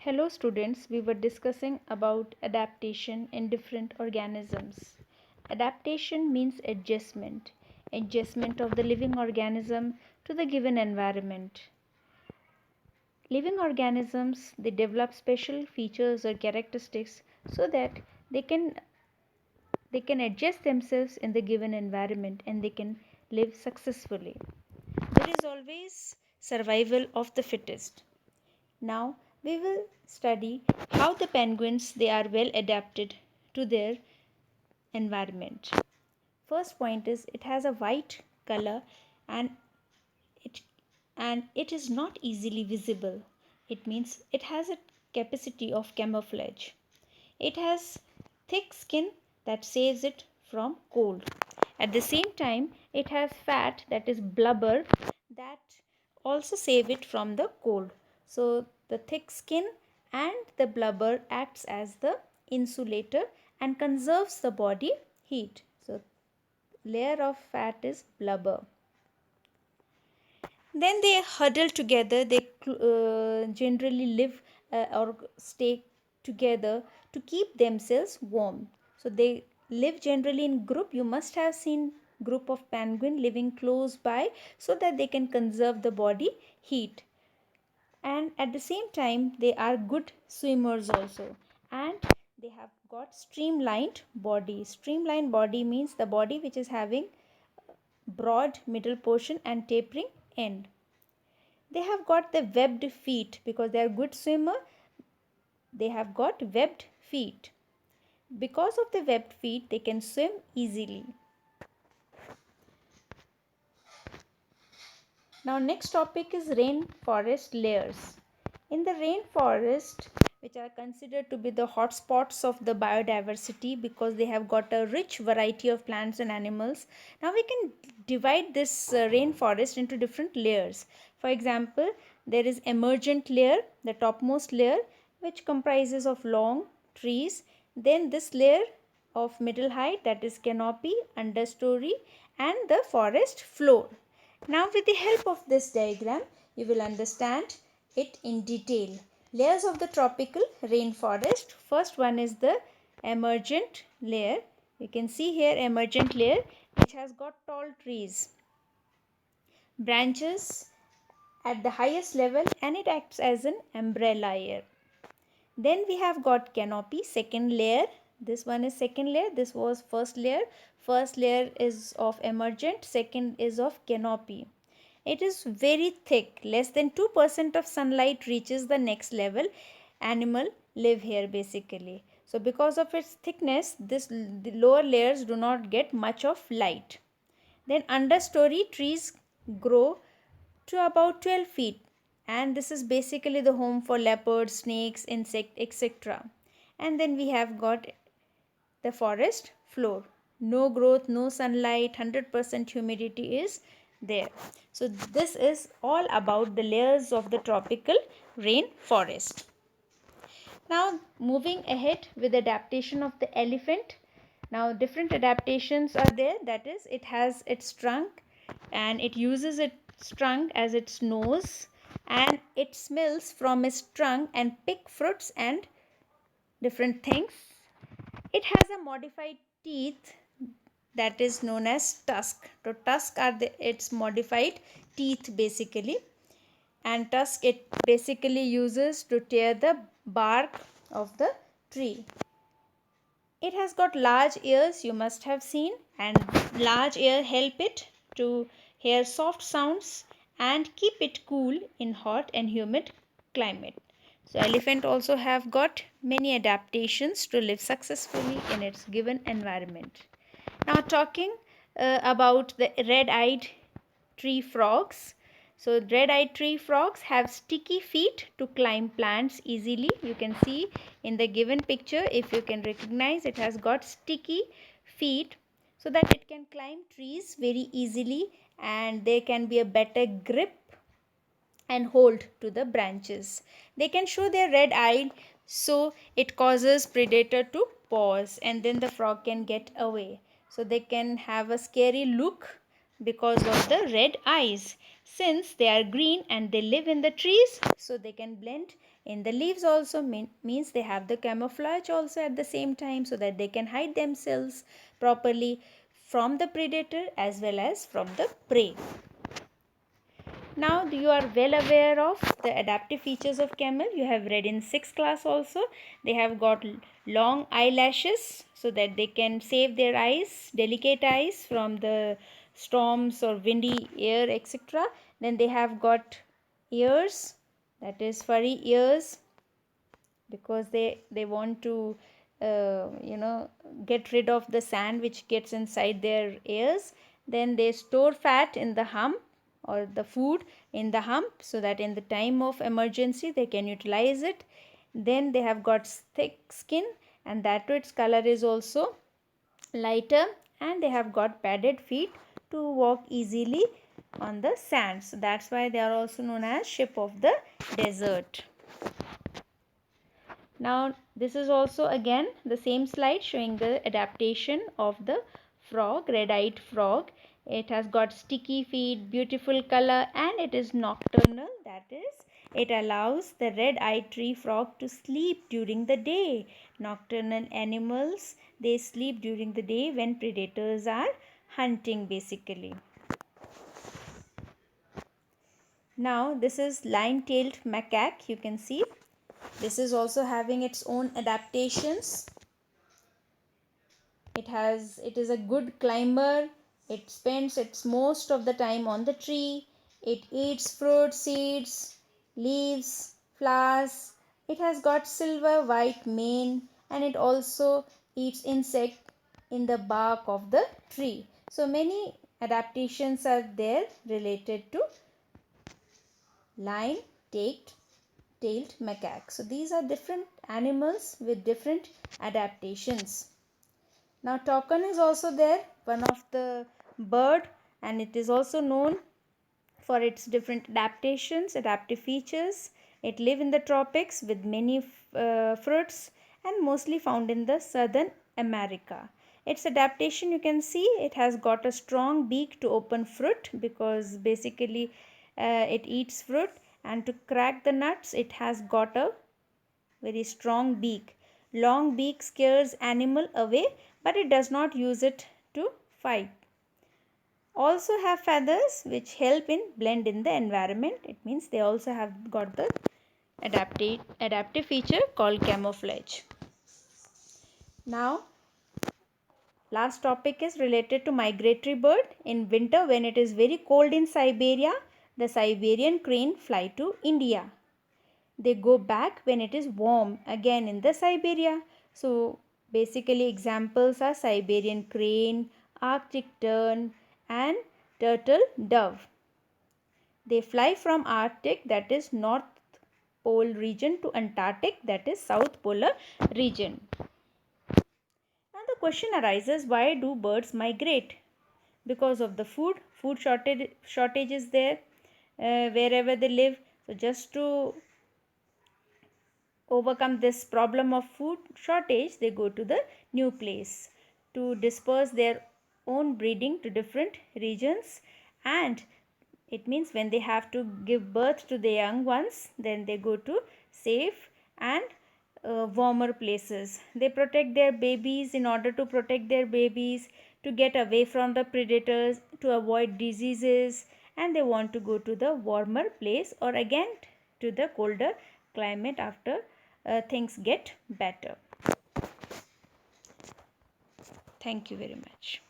Hello students, we were discussing about adaptation in different organisms. Adaptation means adjustment of the living organism to the given environment. Living organisms, they develop special features or characteristics so that they can they can adjust themselves in the given environment and they can live successfully. There is always survival of the fittest. Now we will study how the penguins they are well adapted to their environment. First point is it has a white color and it it is not easily visible. It means it has a capacity of camouflage. It has thick skin that saves it from cold. At the same time, it has fat that is blubber that also save it from the cold. So the thick skin and the blubber acts as the insulator and conserves the body heat. So layer of fat is blubber. Then they huddle together. They generally live or stay together to keep themselves warm. So they live generally in group. You must have seen group of penguin living close by so that they can conserve the body heat. And at the same time they are good swimmers also, and they have got streamlined body means the body which is having broad middle portion and tapering end. They have got the webbed feet because they are good swimmer. They have got webbed feet. Because of the webbed feet they can swim easily. Now next topic is rainforest layers. In the rainforest, which are considered to be the hotspots of the biodiversity because they have got a rich variety of plants and animals. Now we can divide this rainforest into different layers. For example, there is emergent layer, the topmost layer, which comprises of long trees. Then this layer of middle height, that is canopy, understory, and the forest floor. Now with the help of this diagram, you will understand it in detail. Layers of the tropical rainforest. First one is the emergent layer. You can see here emergent layer which has got tall trees, branches at the highest level, and it acts as an umbrella layer. Then we have got canopy, second layer. This one is second layer, this was first layer. First layer is of emergent, second is of canopy. It is very thick, less than 2% of sunlight reaches the next level. Animal live here basically. So because of its thickness, the lower layers do not get much of light. Then understory trees grow to about 12 feet, and this is basically the home for leopards, snakes, insect, etc. And then we have got the forest floor. No growth, no sunlight, 100% humidity is there. So this is all about the layers of the tropical rainforest. Now moving ahead with adaptation of the elephant. Now different adaptations are there, that is it has its trunk and it uses its trunk as its nose, and it smells from its trunk and pick fruits and different things. It has a modified teeth that is known as tusk. So tusk are its modified teeth basically, and tusk it basically uses to tear the bark of the tree. It has got large ears, you must have seen, and large ear help it to hear soft sounds and keep it cool in hot and humid climate. So elephant also have got many adaptations to live successfully in its given environment. Now talking about the red-eyed tree frogs. So red-eyed tree frogs have sticky feet to climb plants easily. You can see in the given picture, if you can recognize, it has got sticky feet so that it can climb trees very easily, and there can be a better grip and hold to the branches. They can show their red eye, so it causes predator to pause and then the frog can get away. So they can have a scary look because of the red eyes. Since they are green and they live in the trees, so they can blend in the leaves also, means they have the camouflage also at the same time, so that they can hide themselves properly from the predator as well as from the prey. Now you are well aware of the adaptive features of camel. You have read in 6th class also. They have got long eyelashes so that they can save their eyes, delicate eyes, from the storms or windy air, etc. Then they have got ears, that is furry ears, because they want to get rid of the sand which gets inside their ears. Then they store fat in the hump, or the food in the hump, so that in the time of emergency they can utilize it. Then they have got thick skin, and that its color is also lighter, and they have got padded feet to walk easily on the sand. So that's why they are also known as sheep of the desert. Now this is also again the same slide showing the adaptation of the frog, red-eyed frog. It has got sticky feet, beautiful color, and it is nocturnal. That is, it allows the red-eyed tree frog to sleep during the day. Nocturnal animals, they sleep during the day when predators are hunting basically. Now this is line-tailed macaque. You can see this is also having its own adaptations. It is a good climber. It spends its most of the time on the tree. It eats fruit, seeds, leaves, flowers. It has got silver white mane, and it also eats insect in the bark of the tree. So many adaptations are there related to line-tailed macaque. So these are different animals with different adaptations. Now toucan is also there, one of the bird, and it is also known for its different adaptations, adaptive features. It live in the tropics with many fruits, and mostly found in the southern America. Its adaptation, you can see it has got a strong beak to open fruit, because basically it eats fruit, and to crack the nuts it has got a very strong beak. Long beak scares animal away, but it does not use it to fight. Also have feathers which help in blend in the environment. It means they also have got the adaptive feature called camouflage. Now last topic is related to migratory bird. In winter, when it is very cold in Siberia, the Siberian crane fly to India. They go back when it is warm again in the Siberia. So basically examples are Siberian crane, Arctic tern, and turtle dove. They fly from Arctic, that is North Pole region, to Antarctic, that is South Polar region. Now the question arises, why do birds migrate? Because of the food shortage is there wherever they live. So just to overcome this problem of food shortage, they go to the new place to disperse their own breeding to different regions. And it means when they have to give birth to the young ones, then they go to safe and warmer places. They protect their babies in order to protect their babies, to get away from the predators, to avoid diseases, and they want to go to the warmer place, or again to the colder climate after things get better. Thank you very much.